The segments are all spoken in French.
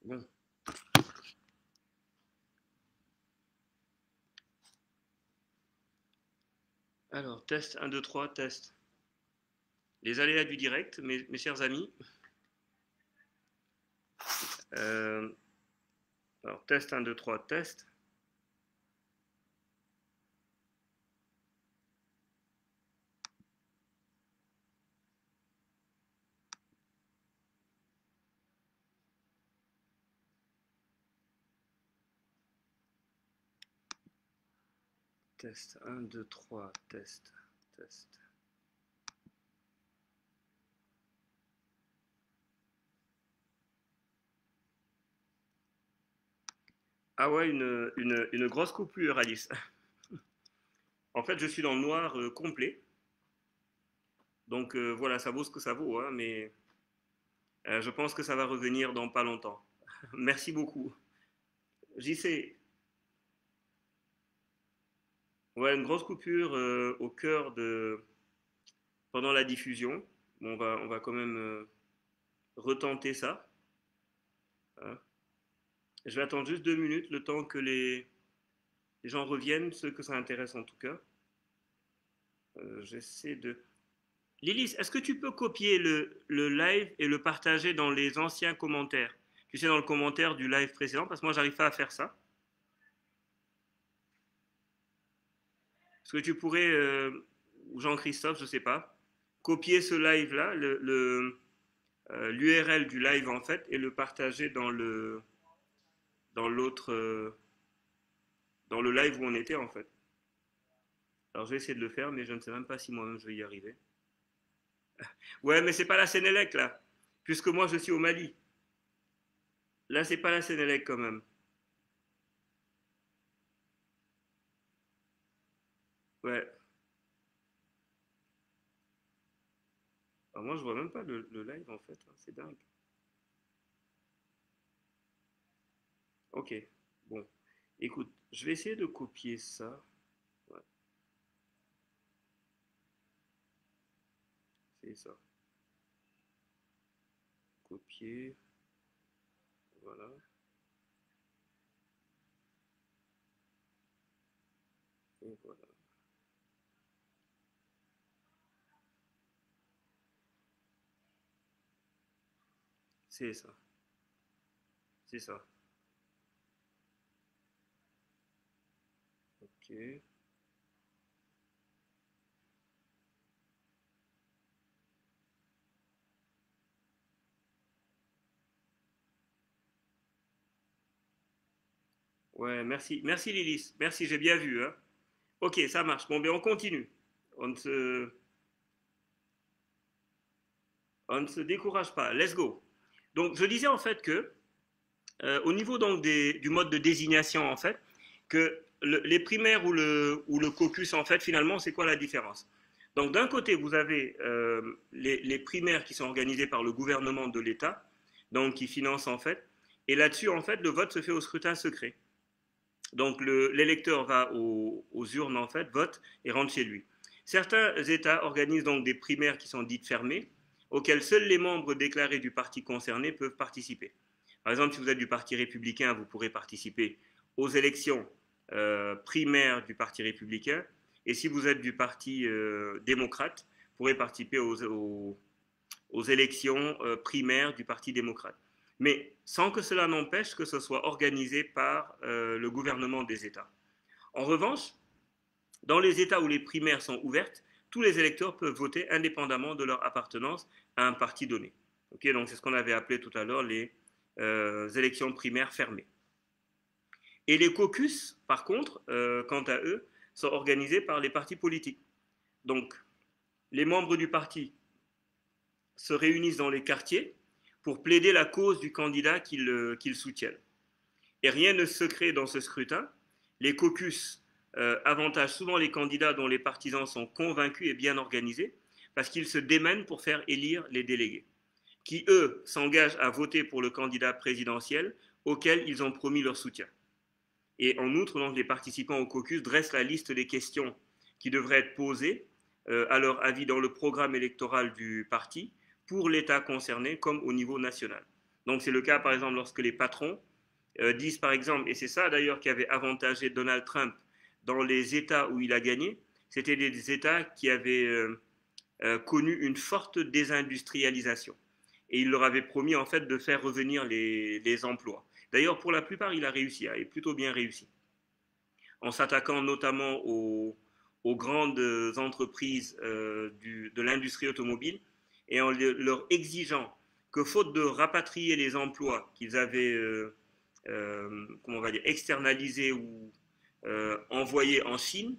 Bon. Alors, test 1, 2, 3, test. Les aléas du direct, mes chers amis. Euh, alors, test 1, 2, 3, test. Test 1, 2, 3, test, test. Ah ouais, une grosse coupure, Alice. En fait, je suis dans le noir complet. Donc voilà, ça vaut ce que ça vaut, hein, mais je pense que ça va revenir dans pas longtemps. Merci beaucoup. JC, ouais, une grosse coupure au cœur de... pendant la diffusion. Bon, on va quand même retenter ça, hein. Je vais attendre juste 2 minutes, le temps que les gens reviennent, ceux que ça intéresse en tout cas. J'essaie de... Lilith, est-ce que tu peux copier le live et le partager dans les anciens commentaires? Tu sais, dans le commentaire du live précédent, parce que moi, j'arrive pas à faire ça. Est-ce que tu pourrais, ou Jean-Christophe, je sais pas, copier ce live-là, l'URL du live en fait, et le partager dans l'autre, dans le live où on était en fait. Alors, je vais essayer de le faire, mais je ne sais même pas si moi-même je vais y arriver. Ouais, mais c'est pas la Sénélec là, puisque moi je suis au Mali. Là, c'est pas la Sénélec quand même. Ouais. Alors moi, je vois même pas le live en fait, hein. C'est dingue. Ok. Bon. Écoute, je vais essayer de copier ça. Ouais, c'est ça. Copier. Voilà. Et voilà. C'est ça. C'est ça. Ok. Ouais, merci. Merci Lilith. Merci, j'ai bien vu, hein. Ok, ça marche. Bon, bien, on continue. On ne se, on ne se décourage pas. Let's go. Donc, je disais en fait que, au niveau donc du mode de désignation, en fait, que les primaires ou le caucus, en fait, finalement, c'est quoi la différence? Donc, d'un côté, vous avez les primaires qui sont organisées par le gouvernement de l'État, donc qui financent, en fait, et là-dessus, en fait, le vote se fait au scrutin secret. Donc l'électeur va aux urnes en fait, vote et rentre chez lui. Certains États organisent donc des primaires qui sont dites fermées, auxquelles seuls les membres déclarés du parti concerné peuvent participer. Par exemple, si vous êtes du Parti républicain, vous pourrez participer aux élections primaires du Parti républicain, et si vous êtes du Parti démocrate, vous pourrez participer aux élections primaires du Parti démocrate. Mais sans que cela n'empêche que ce soit organisé par le gouvernement des États. En revanche, dans les États où les primaires sont ouvertes, tous les électeurs peuvent voter indépendamment de leur appartenance à un parti donné. Okay, donc c'est ce qu'on avait appelé tout à l'heure les élections primaires fermées. Et les caucus, par contre, quant à eux, sont organisés par les partis politiques. Donc, les membres du parti se réunissent dans les quartiers pour plaider la cause du candidat qu'ils soutiennent. Et rien ne se crée dans ce scrutin. Les caucus avantagent souvent les candidats dont les partisans sont convaincus et bien organisés, parce qu'ils se démènent pour faire élire les délégués, qui, eux, s'engagent à voter pour le candidat présidentiel auquel ils ont promis leur soutien. Et en outre, donc, les participants au caucus dressent la liste des questions qui devraient être posées à leur avis dans le programme électoral du parti pour l'État concerné comme au niveau national. Donc c'est le cas par exemple lorsque les patrons disent par exemple, et c'est ça d'ailleurs qui avait avantagé Donald Trump dans les États où il a gagné, c'était des États qui avaient connu une forte désindustrialisation. Et il leur avait promis en fait de faire revenir les emplois. D'ailleurs, pour la plupart, il a réussi, et plutôt bien réussi, en s'attaquant notamment aux grandes entreprises de l'industrie automobile et en leur exigeant que faute de rapatrier les emplois qu'ils avaient comment on va dire, externalisés ou envoyés en Chine,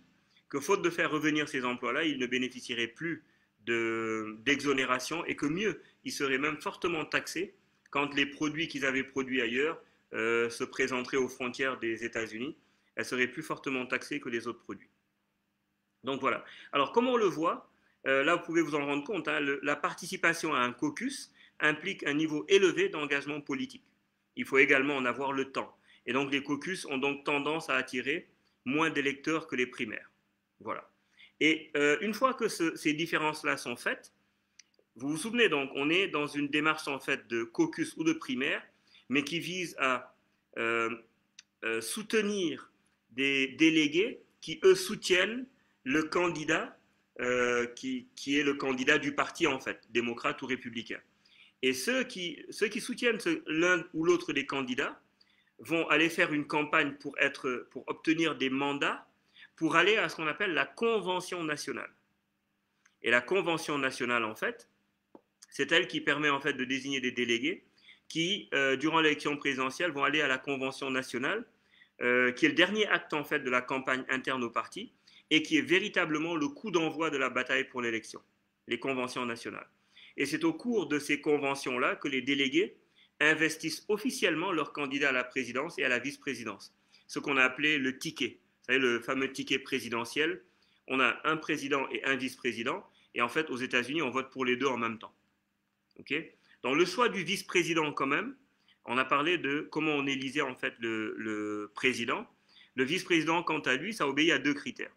que faute de faire revenir ces emplois-là, ils ne bénéficieraient plus d'exonération et que mieux, ils seraient même fortement taxés quand les produits qu'ils avaient produits ailleurs se présenteraient aux frontières des États-Unis. Elles seraient plus fortement taxées que les autres produits. Donc voilà. Alors, comme on le voit, là, vous pouvez vous en rendre compte, hein, la participation à un caucus implique un niveau élevé d'engagement politique. Il faut également en avoir le temps. Et donc, les caucus ont donc tendance à attirer moins d'électeurs que les primaires. Voilà. Et une fois que ces différences-là sont faites, vous vous souvenez donc, on est dans une démarche en fait de caucus ou de primaire, mais qui vise à soutenir des délégués qui, eux, soutiennent le candidat qui est le candidat du parti, en fait, démocrate ou républicain. Et ceux qui soutiennent l'un ou l'autre des candidats vont aller faire une campagne pour obtenir des mandats pour aller à ce qu'on appelle la convention nationale. Et la convention nationale, en fait, c'est elle qui permet en fait de désigner des délégués qui, durant l'élection présidentielle, vont aller à la convention nationale, qui est le dernier acte en fait de la campagne interne au parti et qui est véritablement le coup d'envoi de la bataille pour l'élection, les conventions nationales. Et c'est au cours de ces conventions-là que les délégués investissent officiellement leurs candidats à la présidence et à la vice-présidence, ce qu'on a appelé le ticket. Vous savez, le fameux ticket présidentiel. On a un président et un vice-président, et en fait, aux États-Unis, on vote pour les deux en même temps. Okay. Donc le choix du vice-président quand même, on a parlé de comment on élisait en fait le président. Le vice-président, quant à lui, ça obéit à deux critères.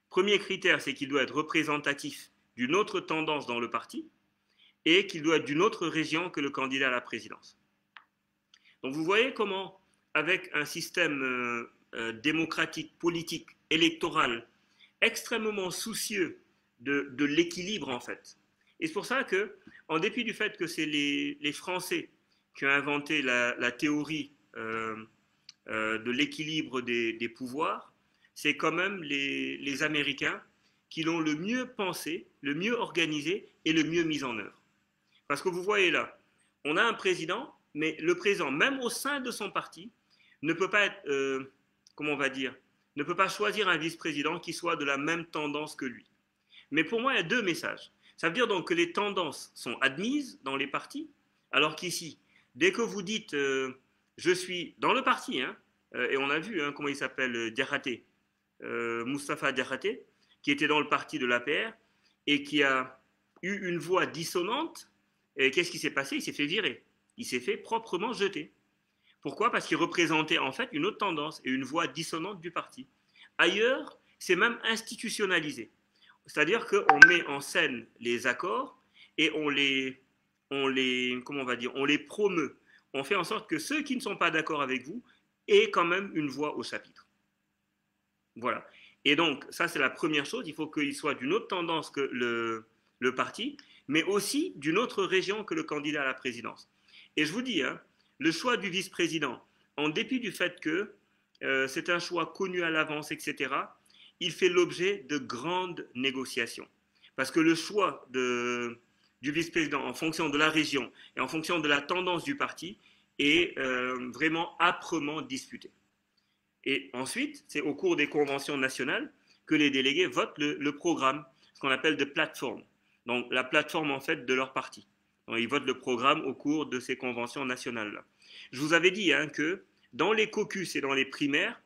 Premier critère, c'est qu'il doit être représentatif d'une autre tendance dans le parti et qu'il doit être d'une autre région que le candidat à la présidence. Donc vous voyez comment, avec un système démocratique, politique, électoral, extrêmement soucieux de l'équilibre en fait. Et c'est pour ça que, en dépit du fait que c'est les Français qui ont inventé la théorie de l'équilibre des pouvoirs, c'est quand même les Américains qui l'ont le mieux pensé, le mieux organisé et le mieux mis en œuvre. Parce que vous voyez là, on a un président, mais le président, même au sein de son parti, ne peut pas être, comment on va dire, ne peut pas choisir un vice-président qui soit de la même tendance que lui. Mais pour moi, il y a deux messages. Ça veut dire donc que les tendances sont admises dans les partis, alors qu'ici, dès que vous dites je suis dans le parti, hein, et on a vu comment il s'appelle, Diakhaté, Moustapha Diakhaté, qui était dans le parti de l'APR et qui a eu une voix dissonante, et qu'est-ce qui s'est passé? Il s'est fait virer. Il s'est fait proprement jeter. Pourquoi? Parce qu'il représentait en fait une autre tendance et une voix dissonante du parti. Ailleurs, c'est même institutionnalisé. C'est-à-dire qu'on met en scène les accords et comment on va dire, on les promeut. On fait en sorte que ceux qui ne sont pas d'accord avec vous aient quand même une voix au chapitre. Voilà. Et donc, ça, c'est la première chose. Il faut qu'il soit d'une autre tendance que le parti, mais aussi d'une autre région que le candidat à la présidence. Et je vous dis, hein, le choix du vice-président, en dépit du fait que c'est un choix connu à l'avance, etc., il fait l'objet de grandes négociations. Parce que le choix du vice-président en fonction de la région et en fonction de la tendance du parti est vraiment âprement disputé. Et ensuite, c'est au cours des conventions nationales que les délégués votent le programme, ce qu'on appelle de plateforme. Donc la plateforme en fait de leur parti. Donc, ils votent le programme au cours de ces conventions nationales-là. Je vous avais dit hein, que dans les caucus et dans les primaires,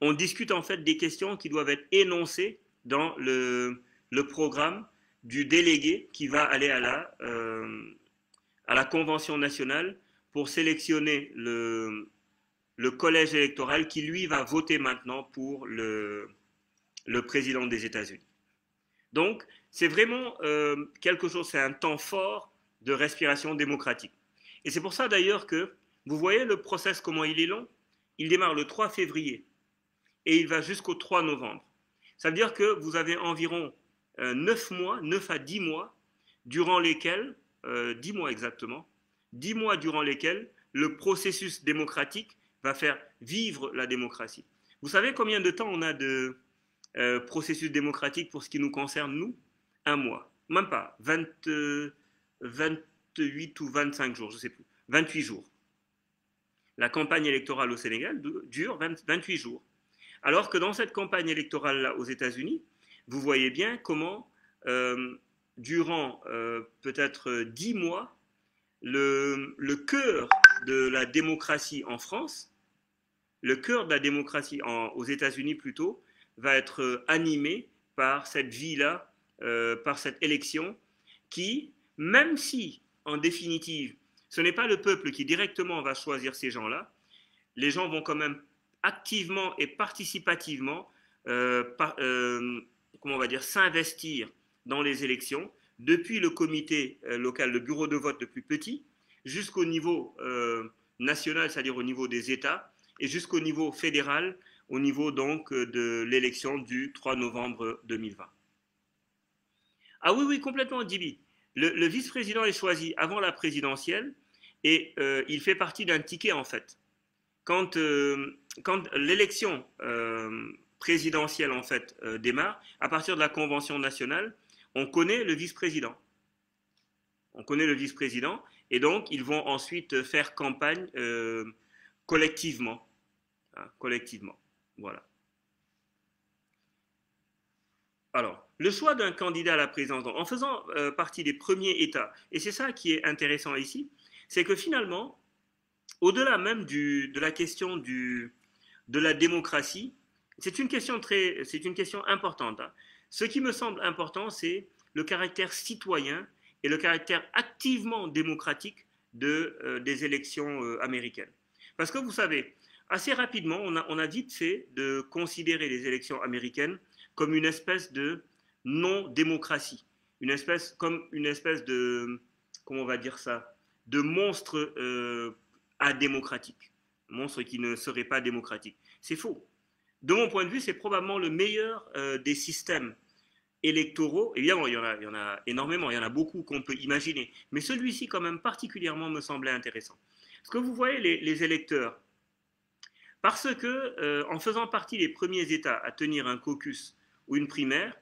on discute en fait des questions qui doivent être énoncées dans le programme du délégué qui va aller à la convention nationale pour sélectionner le collège électoral qui, lui, va voter maintenant pour le président des États-Unis. Donc, c'est vraiment quelque chose, c'est un temps fort de respiration démocratique. Et c'est pour ça d'ailleurs que vous voyez le process, comment il est long. Il démarre le 3 février et il va jusqu'au 3 novembre. Ça veut dire que vous avez environ 9 mois, 9 à 10 mois, durant lesquels, 10 mois exactement, 10 mois durant lesquels le processus démocratique va faire vivre la démocratie. Vous savez combien de temps on a de processus démocratique pour ce qui nous concerne, nous? Un mois. Même pas. 28 ou 25 jours, je ne sais plus. 28 jours. La campagne électorale au Sénégal dure 28 jours. Alors que dans cette campagne électorale-là aux États-Unis, vous voyez bien comment, durant peut-être 10 mois, le cœur de la démocratie en France, le cœur de la démocratie aux États-Unis plutôt, va être animé par cette vie-là, par cette élection qui, même si, en définitive, ce n'est pas le peuple qui directement va choisir ces gens-là, les gens vont quand même activement et participativement, comment on va dire, s'investir dans les élections, depuis le comité local, le bureau de vote le plus petit, jusqu'au niveau national, c'est-à-dire au niveau des États, et jusqu'au niveau fédéral, au niveau donc de l'élection du 3 novembre 2020. Ah oui, oui, complètement, Dibi. Le vice-président est choisi avant la présidentielle et il fait partie d'un ticket en fait. Quand l'élection présidentielle en fait démarre, à partir de la convention nationale, on connaît le vice-président. On connaît le vice-président et donc ils vont ensuite faire campagne collectivement. Hein, collectivement. Voilà. Alors, le choix d'un candidat à la présidence, en faisant partie des premiers États, et c'est ça qui est intéressant ici, c'est que finalement, au-delà même de la question de la démocratie, c'est une question importante. Hein. Ce qui me semble important, c'est le caractère citoyen et le caractère activement démocratique des élections américaines. Parce que vous savez, assez rapidement, on a vite fait de considérer les élections américaines comme une espèce de non-démocratie, comme une espèce de, comment on va dire ça, de monstre adémocratique, monstre qui ne serait pas démocratique. C'est faux. De mon point de vue, c'est probablement le meilleur des systèmes électoraux. Évidemment, il y en a énormément, il y en a beaucoup qu'on peut imaginer, mais celui-ci, quand même, particulièrement, me semblait intéressant. Parce que vous voyez, les électeurs, parce que, en faisant partie des premiers États à tenir un caucus ou une primaire,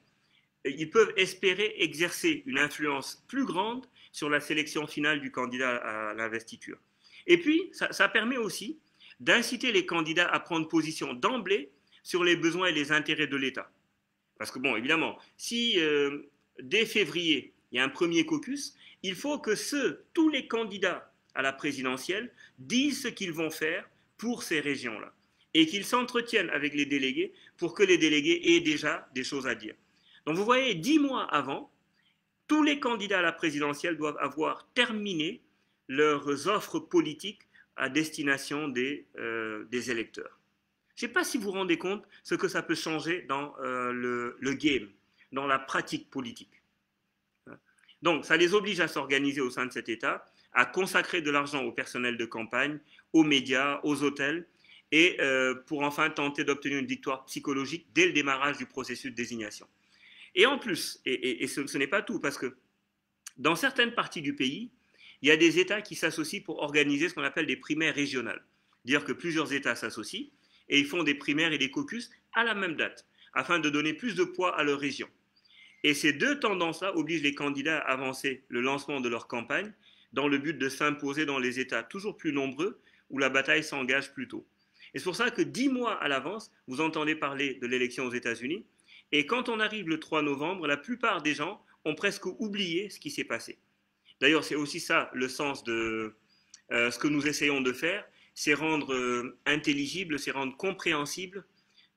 ils peuvent espérer exercer une influence plus grande sur la sélection finale du candidat à l'investiture. Et puis, ça permet aussi d'inciter les candidats à prendre position d'emblée sur les besoins et les intérêts de l'État. Parce que, bon, évidemment, si dès février, il y a un premier caucus, il faut que tous les candidats à la présidentielle disent ce qu'ils vont faire pour ces régions-là. Et qu'ils s'entretiennent avec les délégués pour que les délégués aient déjà des choses à dire. Donc vous voyez, 10 mois avant, tous les candidats à la présidentielle doivent avoir terminé leurs offres politiques à destination des électeurs. Je ne sais pas si vous vous rendez compte ce que ça peut changer dans le game, dans la pratique politique. Donc ça les oblige à s'organiser au sein de cet État, à consacrer de l'argent au personnel de campagne, aux médias, aux hôtels, et pour enfin tenter d'obtenir une victoire psychologique dès le démarrage du processus de désignation. Et en plus, et ce n'est pas tout, parce que dans certaines parties du pays, il y a des États qui s'associent pour organiser ce qu'on appelle des primaires régionales. Dire que plusieurs États s'associent et ils font des primaires et des caucus à la même date, afin de donner plus de poids à leur région. Et ces deux tendances-là obligent les candidats à avancer le lancement de leur campagne dans le but de s'imposer dans les États toujours plus nombreux où la bataille s'engage plus tôt. Et c'est pour ça que 10 mois à l'avance, vous entendez parler de l'élection aux États-Unis. Et quand on arrive le 3 novembre, la plupart des gens ont presque oublié ce qui s'est passé. D'ailleurs, c'est aussi ça le sens de ce que nous essayons de faire, c'est rendre intelligible, c'est rendre compréhensible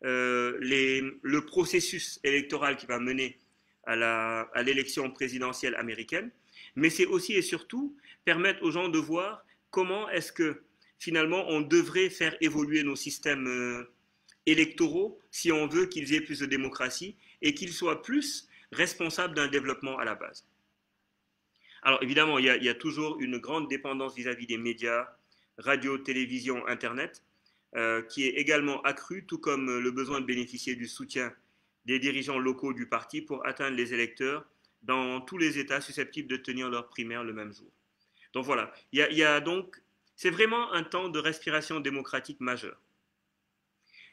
le processus électoral qui va mener à l'élection présidentielle américaine, mais c'est aussi et surtout permettre aux gens de voir comment est-ce que finalement on devrait faire évoluer nos systèmes électoraux si on veut qu'ils aient plus de démocratie et qu'ils soient plus responsables d'un développement à la base. Alors évidemment, il y a toujours une grande dépendance vis-à-vis des médias, radio, télévision, Internet, qui est également accrue, tout comme le besoin de bénéficier du soutien des dirigeants locaux du parti pour atteindre les électeurs dans tous les États susceptibles de tenir leur primaire le même jour. Donc voilà, il y a donc, c'est vraiment un temps de respiration démocratique majeure.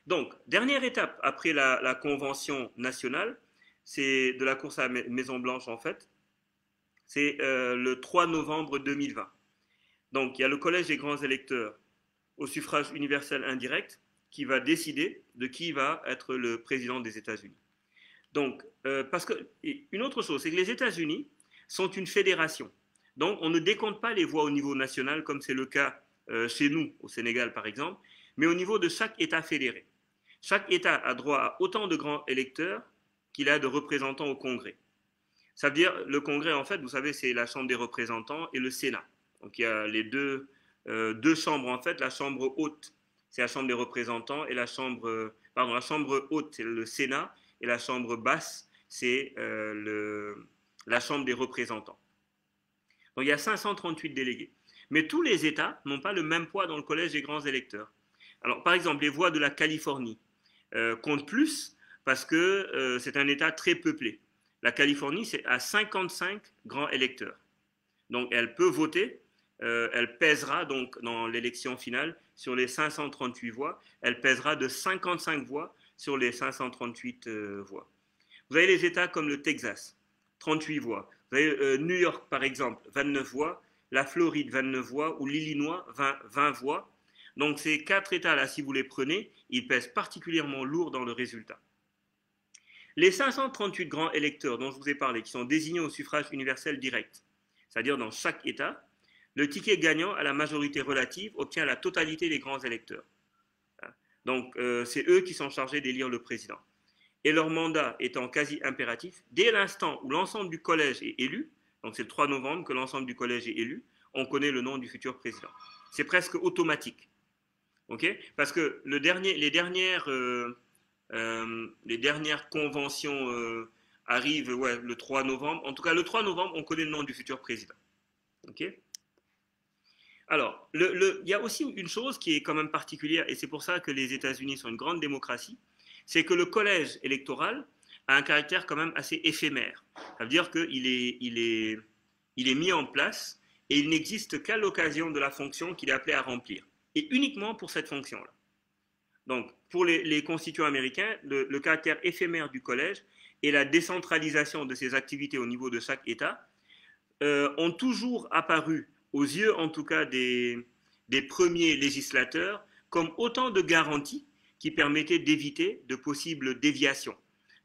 Donc, dernière étape après la convention nationale, c'est de la course à la Maison Blanche en fait, c'est le 3 novembre 2020. Donc, il y a le collège des grands électeurs au suffrage universel indirect qui va décider de qui va être le président des États-Unis. Donc, parce que, une autre chose, c'est que les États-Unis sont une fédération. Donc, on ne décompte pas les voix au niveau national, comme c'est le cas chez nous, au Sénégal par exemple, mais au niveau de chaque État fédéré. Chaque État a droit à autant de grands électeurs qu'il a de représentants au Congrès. Ça veut dire, le Congrès, en fait, vous savez, c'est la Chambre des représentants et le Sénat. Donc, il y a les deux chambres, en fait. La Chambre haute, c'est la Chambre des représentants, et la Chambre haute, c'est le Sénat, et la Chambre basse, c'est la Chambre des représentants. Donc, il y a 538 délégués. Mais tous les États n'ont pas le même poids dans le collège des grands électeurs. Alors, par exemple, les voix de la Californie comptent plus parce que c'est un État très peuplé. La Californie, c'est à 55 grands électeurs. Donc, elle peut voter, elle pèsera donc dans l'élection finale sur les 538 voix, elle pèsera de 55 voix sur les 538 voix. Vous avez les États comme le Texas, 38 voix. Vous avez New York, par exemple, 29 voix, la Floride, 29 voix, ou l'Illinois, 20 voix. Donc, ces 4 États-là, si vous les prenez, ils pèsent particulièrement lourd dans le résultat. Les 538 grands électeurs dont je vous ai parlé, qui sont désignés au suffrage universel direct, c'est-à-dire dans chaque État, le ticket gagnant à la majorité relative obtient la totalité des grands électeurs. Donc, c'est eux qui sont chargés d'élire le président. Et leur mandat étant quasi impératif, dès l'instant où l'ensemble du collège est élu, donc c'est le 3 novembre que l'ensemble du collège est élu, on connaît le nom du futur président. C'est presque automatique. Okay, parce que les dernières conventions arrivent le 3 novembre. En tout cas, le 3 novembre, on connaît le nom du futur président. Okay. Alors, il y a aussi une chose qui est quand même particulière, et c'est pour ça que les États-Unis sont une grande démocratie, c'est que le collège électoral a un caractère quand même assez éphémère. Ça veut dire qu'il est mis en place et il n'existe qu'à l'occasion de la fonction qu'il est appelé à remplir. Et uniquement pour cette fonction-là. Donc, pour les constituants américains, le caractère éphémère du collège et la décentralisation de ses activités au niveau de chaque État ont toujours apparu, aux yeux en tout cas des premiers législateurs, comme autant de garanties qui permettaient d'éviter de possibles déviations.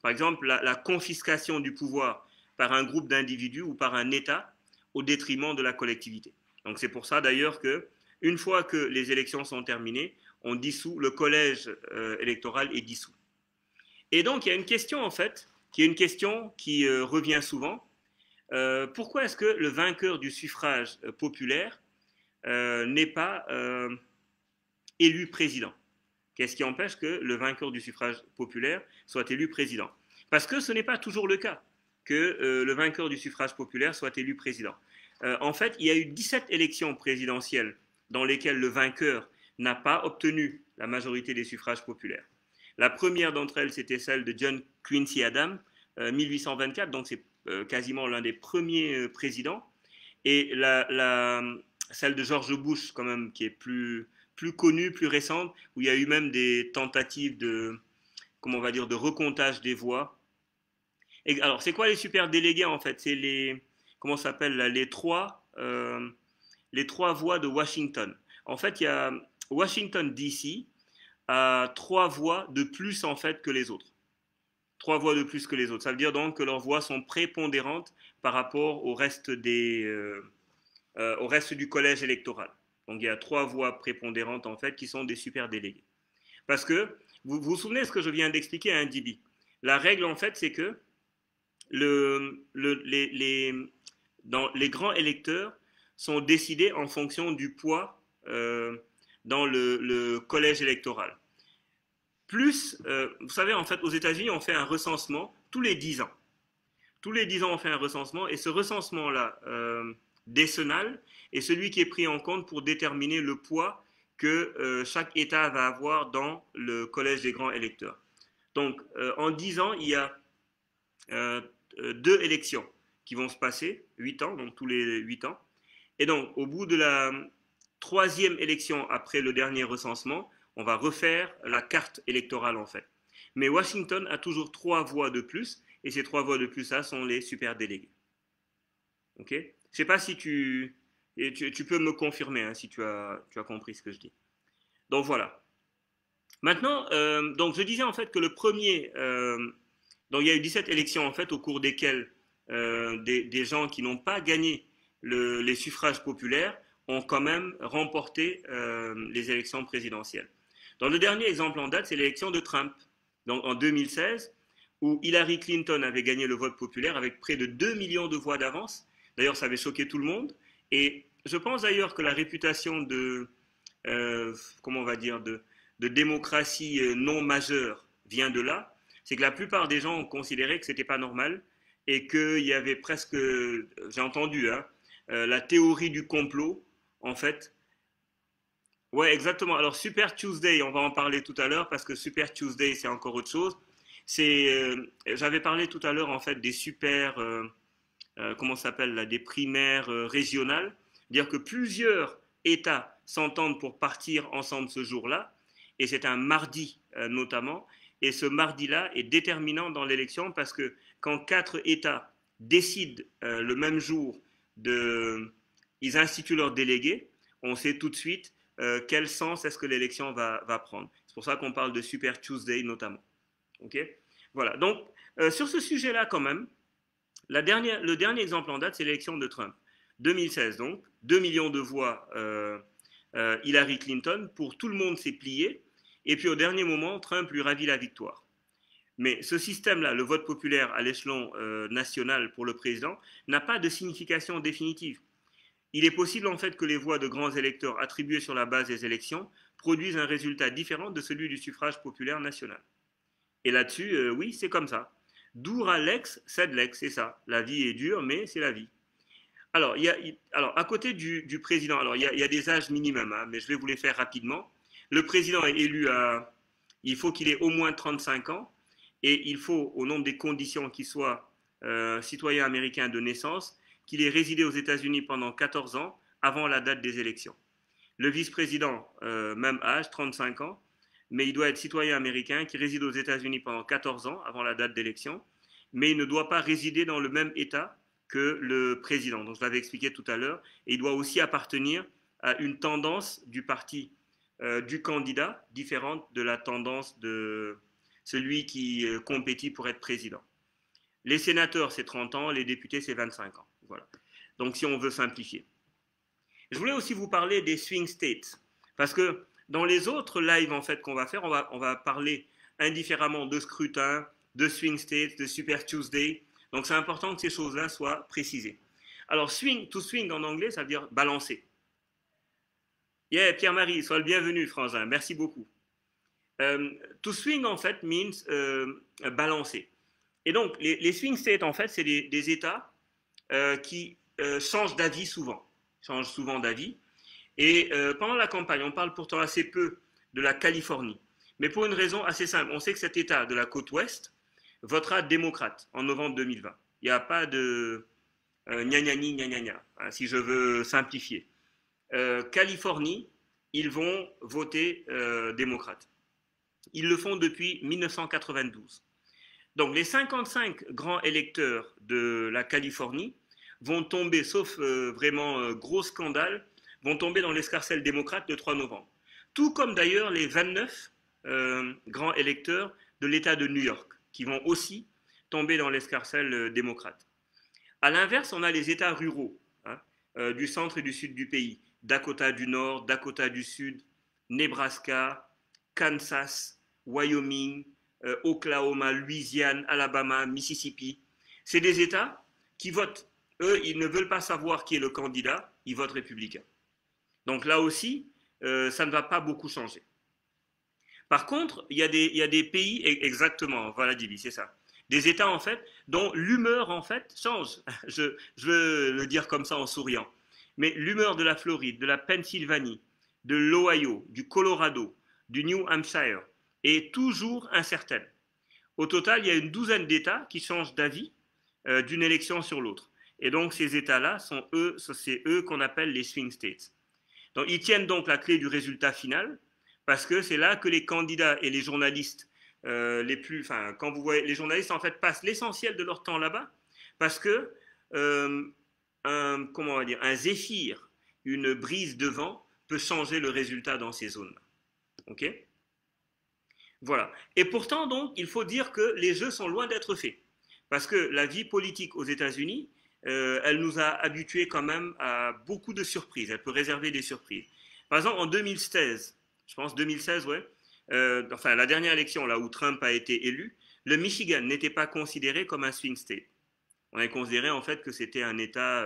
Par exemple, la confiscation du pouvoir par un groupe d'individus ou par un État au détriment de la collectivité. Donc c'est pour ça d'ailleurs que une fois que les élections sont terminées, on dissout, le collège électoral est dissous. Et donc, il y a une question, en fait, qui est une question qui revient souvent. Pourquoi est-ce que le vainqueur du suffrage populaire n'est pas élu président? Qu'est-ce qui empêche que le vainqueur du suffrage populaire soit élu président? Parce que ce n'est pas toujours le cas que le vainqueur du suffrage populaire soit élu président. En fait, il y a eu 17 élections présidentielles dans lesquelles le vainqueur n'a pas obtenu la majorité des suffrages populaires. La première d'entre elles, c'était celle de John Quincy Adams, 1824, donc c'est quasiment l'un des premiers présidents. Et celle de George Bush, quand même, qui est plus connue, plus récente, où il y a eu même des tentatives de, comment on va dire, de recomptage des voix. Et alors, c'est quoi les super délégués, en fait? C'est comment ça s'appelle, les trois voix de Washington. En fait, il y a Washington DC a 3 voix de plus en fait que les autres. 3 voix de plus que les autres. Ça veut dire donc que leurs voix sont prépondérantes par rapport au reste du collège électoral. Donc il y a 3 voix prépondérantes en fait qui sont des super délégués. Parce que vous vous souvenez de ce que je viens d'expliquer à Indibi. La règle en fait c'est que les grands électeurs sont décidés en fonction du poids dans le collège électoral. Plus, vous savez, en fait, aux États-Unis, on fait un recensement tous les 10 ans. tous les 10 ans, on fait un recensement, et ce recensement-là, décennal, est celui qui est pris en compte pour déterminer le poids que chaque État va avoir dans le collège des grands électeurs. Donc, en 10 ans, il y a euh, deux élections qui vont se passer, 8 ans, donc tous les 8 ans. Et donc, au bout de la troisième élection après le dernier recensement, on va refaire la carte électorale en fait. Mais Washington a toujours 3 voix de plus, et ces 3 voix de plus là sont les super délégués. Ok. Je ne sais pas si tu peux me confirmer hein, si tu as compris ce que je dis. Donc voilà. Maintenant, donc je disais en fait que le premier, donc il y a eu 17 élections en fait au cours desquelles des gens qui n'ont pas gagné les suffrages populaires ont quand même remporté les élections présidentielles. Dans le dernier exemple en date, c'est l'élection de Trump, donc en 2016, où Hillary Clinton avait gagné le vote populaire avec près de 2 millions de voix d'avance. D'ailleurs, ça avait choqué tout le monde. Et je pense d'ailleurs que la réputation comment on va dire, de démocratie non majeure vient de là. C'est que la plupart des gens ont considéré que c'était pas normal et qu'il y avait presque, j'ai entendu, hein, la théorie du complot, en fait. Ouais, exactement. Alors, Super Tuesday, on va en parler tout à l'heure parce que Super Tuesday, c'est encore autre chose. J'avais parlé tout à l'heure, en fait, des super, comment ça s'appelle là, des primaires régionales. Dire que plusieurs États s'entendent pour partir ensemble ce jour-là, et c'est un mardi notamment, et ce mardi-là est déterminant dans l'élection parce que quand 4 États décident le même jour ils instituent leurs délégués, on sait tout de suite quel sens est-ce que l'élection va prendre. C'est pour ça qu'on parle de Super Tuesday notamment. Ok. Voilà. Donc sur ce sujet-là quand même, le dernier exemple en date, c'est l'élection de Trump. 2016 donc, 2 millions de voix Hillary Clinton, pour tout le monde s'est plié, et puis au dernier moment, Trump lui ravit la victoire. Mais ce système-là, le vote populaire à l'échelon national pour le président, n'a pas de signification définitive. Il est possible en fait que les voix de grands électeurs attribuées sur la base des élections produisent un résultat différent de celui du suffrage populaire national. Et là-dessus, oui, c'est comme ça. Dura lex, sed lex, c'est ça. La vie est dure, mais c'est la vie. Alors, alors à côté du président, alors il y a des âges minimums, hein, mais je vais vous les faire rapidement. Le président est élu il faut qu'il ait au moins 35 ans, et il faut, au nombre des conditions, qu'il soit citoyen américain de naissance, qu'il ait résidé aux États-Unis pendant 14 ans avant la date des élections. Le vice-président, même âge, 35 ans, mais il doit être citoyen américain qui réside aux États-Unis pendant 14 ans avant la date d'élection, mais il ne doit pas résider dans le même État que le président. Donc je l'avais expliqué tout à l'heure, et il doit aussi appartenir à une tendance du parti du candidat différente de la tendance de celui qui compétit pour être président. Les sénateurs, c'est 30 ans, les députés, c'est 25 ans. Voilà. Donc si on veut simplifier. Je voulais aussi vous parler des swing states, parce que dans les autres lives en fait qu'on va faire, on va parler indifféremment de scrutin, de swing states, de Super Tuesday. Donc c'est important que ces choses-là soient précisées. Alors swing, to swing en anglais, ça veut dire balancer. Yeah, Pierre-Marie, sois le bienvenu, Frangin. Merci beaucoup. To swing en fait means balancer. Et donc les swing states en fait, c'est des États qui changent d'avis souvent, changent souvent d'avis. Et pendant la campagne, on parle pourtant assez peu de la Californie, mais pour une raison assez simple. On sait que cet État de la côte ouest votera démocrate en novembre 2020. Il n'y a pas de gna gna gna gna gna, hein, si je veux simplifier. Californie, ils vont voter démocrate. Ils le font depuis 1992. Donc les 55 grands électeurs de la Californie vont tomber, sauf vraiment gros scandale, vont tomber dans l'escarcelle démocrate le 3 novembre. Tout comme d'ailleurs les 29 grands électeurs de l'État de New York, qui vont aussi tomber dans l'escarcelle démocrate. À l'inverse, on a les États ruraux, hein, du centre et du sud du pays. Dakota du Nord, Dakota du Sud, Nebraska, Kansas, Wyoming, Oklahoma, Louisiane, Alabama, Mississippi. C'est des États qui votent. Eux, ils ne veulent pas savoir qui est le candidat, ils votent républicain. Donc là aussi, ça ne va pas beaucoup changer. Par contre, il y a des pays, exactement, voilà Divi, c'est ça. Des États, en fait, dont l'humeur, en fait, change. Je veux le dire comme ça en souriant. Mais l'humeur de la Floride, de la Pennsylvanie, de l'Ohio, du Colorado, du New Hampshire est toujours incertaine. Au total, il y a une douzaine d'États qui changent d'avis d'une élection sur l'autre. Et donc, ces États-là c'est eux qu'on appelle les swing states. Donc, ils tiennent donc la clé du résultat final, parce que c'est là que les candidats et les journalistes quand vous voyez, les journalistes en fait passent l'essentiel de leur temps là-bas, parce que comment on va dire, un zéphyr, une brise de vent peut changer le résultat dans ces zones-là. Ok? Voilà. Et pourtant, donc, il faut dire que les jeux sont loin d'être faits. Parce que la vie politique aux États-Unis, elle nous a habitués quand même à beaucoup de surprises. Elle peut réserver des surprises. Par exemple, en 2016, je pense 2016, ouais, enfin la dernière élection là où Trump a été élu, le Michigan n'était pas considéré comme un swing state. On a considéré en fait que c'était un État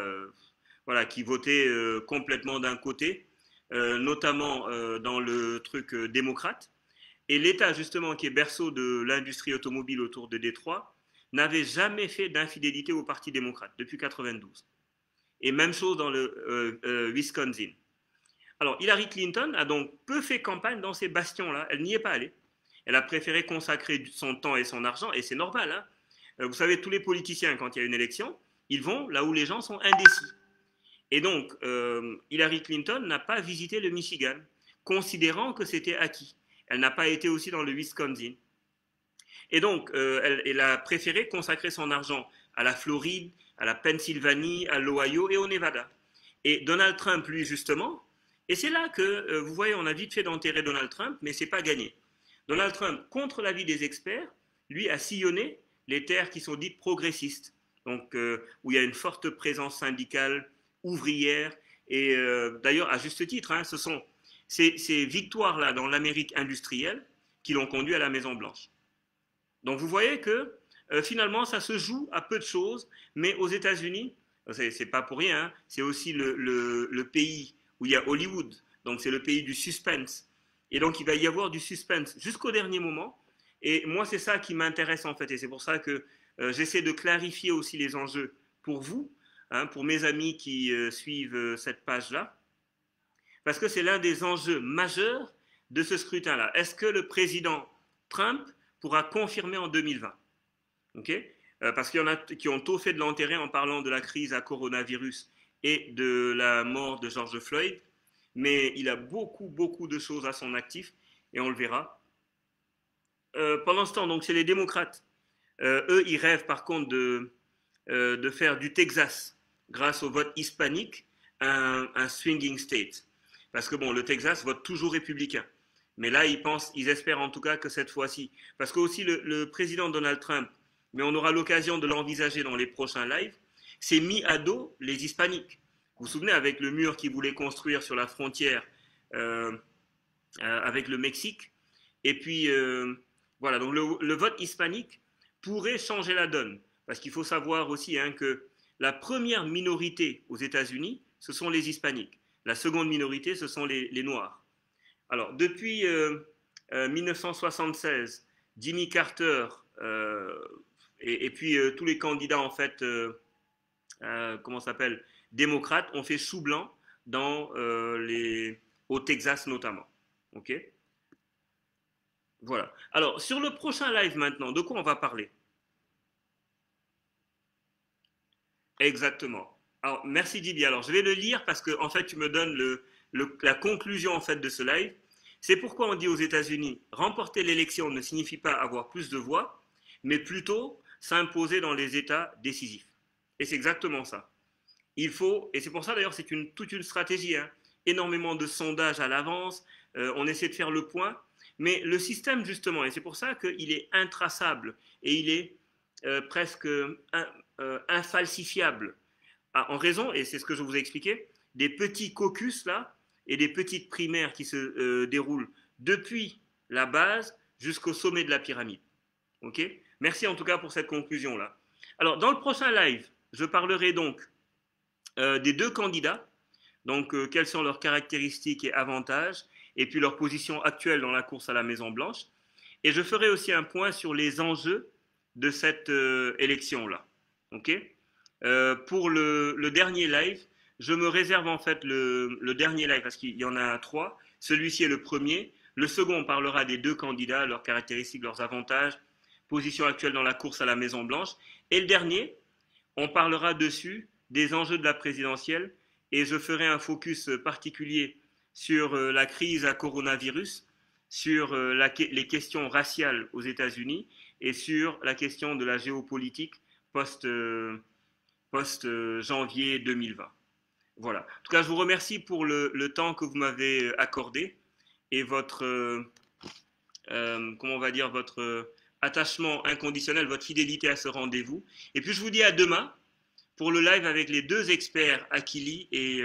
voilà, qui votait complètement d'un côté, notamment dans le truc démocrate. Et l'État, justement, qui est berceau de l'industrie automobile autour de Détroit, n'avait jamais fait d'infidélité au Parti démocrate depuis 92. Et même chose dans le Wisconsin. Alors, Hillary Clinton a donc peu fait campagne dans ces bastions-là. Elle n'y est pas allée. Elle a préféré consacrer son temps et son argent, et c'est normal. Hein. Vous savez, tous les politiciens, quand il y a une élection, ils vont là où les gens sont indécis. Et donc, Hillary Clinton n'a pas visité le Michigan, considérant que c'était acquis. Elle n'a pas été aussi dans le Wisconsin. Et donc, elle a préféré consacrer son argent à la Floride, à la Pennsylvanie, à l'Ohio et au Nevada. Et Donald Trump, lui, justement, et c'est là que, vous voyez, on a vite fait d'enterrer Donald Trump, mais ce n'est pas gagné. Donald Trump, contre l'avis des experts, lui a sillonné les terres qui sont dites progressistes, donc où il y a une forte présence syndicale, ouvrière, et d'ailleurs, à juste titre, hein, ce sont ces victoires-là dans l'Amérique industrielle qui l'ont conduit à la Maison-Blanche. Donc vous voyez que finalement, ça se joue à peu de choses, mais aux États-Unis, c'est pas pour rien, hein, c'est aussi le pays où il y a Hollywood, donc c'est le pays du suspense. Et donc il va y avoir du suspense jusqu'au dernier moment. Et moi, c'est ça qui m'intéresse en fait, et c'est pour ça que j'essaie de clarifier aussi les enjeux pour vous, hein, pour mes amis qui suivent cette page-là, parce que c'est l'un des enjeux majeurs de ce scrutin-là. Est-ce que le président Trump pourra confirmer en 2020? Okay, parce qu'il y en a qui ont tôt fait de l'enterrer en parlant de la crise à coronavirus et de la mort de George Floyd, mais il a beaucoup, beaucoup de choses à son actif, et on le verra. Pendant ce temps, donc, c'est les démocrates. Eux, ils rêvent par contre de faire du Texas, grâce au vote hispanique, un swinging state. Parce que bon, le Texas vote toujours républicain. Mais là, ils espèrent en tout cas que cette fois-ci, parce que aussi le président Donald Trump, mais on aura l'occasion de l'envisager dans les prochains lives, s'est mis à dos les hispaniques. Vous vous souvenez, avec le mur qu'il voulait construire sur la frontière avec le Mexique. Et puis, voilà, donc le vote hispanique pourrait changer la donne. Parce qu'il faut savoir aussi hein, que la première minorité aux États-Unis, ce sont les hispaniques. La seconde minorité, ce sont les noirs. Alors, depuis 1976, Jimmy Carter et puis tous les candidats, en fait, comment ça s'appelle, démocrates, ont fait chou blanc au Texas notamment. OK? Voilà. Alors, sur le prochain live maintenant, de quoi on va parler? Exactement. Alors, merci Didier. Alors, je vais le lire parce que, en fait, tu me donnes la conclusion, en fait, de ce live. C'est pourquoi on dit aux États-Unis, remporter l'élection ne signifie pas avoir plus de voix, mais plutôt s'imposer dans les États décisifs. Et c'est exactement ça. Il faut, et c'est pour ça d'ailleurs, c'est toute une stratégie, hein, énormément de sondages à l'avance, on essaie de faire le point, mais le système, justement, et c'est pour ça qu'il est intraçable et il est presque infalsifiable, en raison, et c'est ce que je vous ai expliqué, des petits caucus là, et des petites primaires qui se déroulent depuis la base jusqu'au sommet de la pyramide. Ok? Merci en tout cas pour cette conclusion-là. Alors, dans le prochain live, je parlerai donc des deux candidats, donc quelles sont leurs caractéristiques et avantages, et puis leur position actuelle dans la course à la Maison-Blanche. Et je ferai aussi un point sur les enjeux de cette élection-là. Ok. Pour le dernier live, je me réserve en fait le dernier live parce qu'il y en a trois. Celui-ci est le premier. Le second, on parlera des deux candidats, leurs caractéristiques, leurs avantages, position actuelle dans la course à la Maison-Blanche. Et le dernier, on parlera dessus des enjeux de la présidentielle et je ferai un focus particulier sur la crise à coronavirus, sur les questions raciales aux États-Unis et sur la question de la géopolitique post-janvier 2020. Voilà. En tout cas, je vous remercie pour le temps que vous m'avez accordé et votre, comment on va dire, votre attachement inconditionnel, votre fidélité à ce rendez-vous. Et puis, je vous dis à demain pour le live avec les deux experts Akili et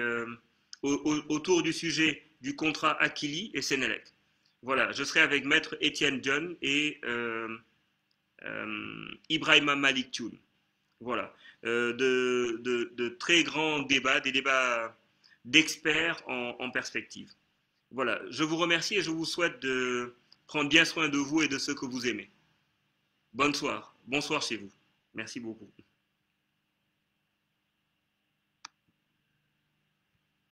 autour du sujet du contrat Akili et Sénélec. Voilà, je serai avec Maître Étienne John et Ibrahima Malik Tchoun. Voilà, de très grands débats, des débats d'experts en perspective. Voilà, je vous remercie et je vous souhaite de prendre bien soin de vous et de ceux que vous aimez. Bonsoir chez vous. Merci beaucoup.